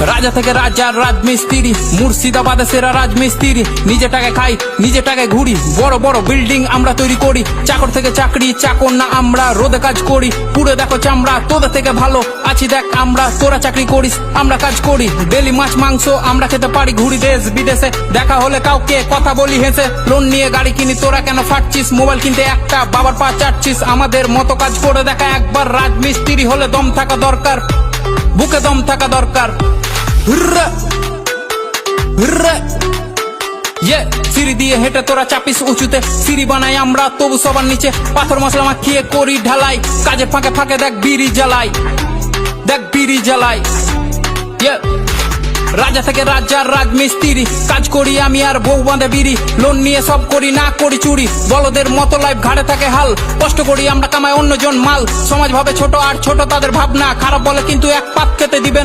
রাজা থেকে রাজার রাজমিস্ত্রি, মুর্শিদাবাদে সেরা রাজমিস্ত্রি। নিজে টাকায় খাই, নিজে টাকায় ঘুরি, বড় বড় বিল্ডিং আমরা তৈরি করি। চাকর থেকে চাকরি, চাকর না আমরা, রোদে কাজ করি, পুরো দেখো চামড়া। তোদের থেকে ভালো আছি দেখ আমরা, তোরা চাকরি করিস আমরা কাজ করি। ডেলি মাছ মাংস আমরা খেতে পারি, ঘুরি দেশ বিদেশে, দেখা হলে কাউকে কথা বলি হেসে। লোন নিয়ে গাড়ি কিনি, তোরা কেন ফাটছিস? মোবাইল কিনতে একটা বাবার পা চাটছিস। আমাদের মতো কাজ করে দেখা একবার, রাজমিস্ত্রি হলে দম থাকা দরকার, বুকে দম থাকা দরকার। হুররা হুররা ইয়ে, সিঁড়ি দিয়ে হেঁটে তোরা চাপিস উঁচুতে, সিঁড়ি বানাই আমরা তবু সবার নিচে। পাথর মশলা মাখিয়ে করি ঢালাই, কাজের ফাঁকে ফাঁকে দেখ বিড়ি জ্বালাই, দেখ বিড়ি জ্বালাই। ইয়ে, রাজা থেকে রাজার রাজমিস্ত্রি, কাজ করি আমি আর বউ বাঁধে বিড়ি। লোন নিয়ে সব করি, না করি চুরি, বলদের মতো লাইফ ঘাড়ে থাকে হাল। কষ্ট করি আমরা, কামাই অন্যজন মাল। সমাজ ভাবে ছোট আর ছোট তাদের ভাবনা, খারাপ বলে কিন্তু এক পাত খেতে দিবে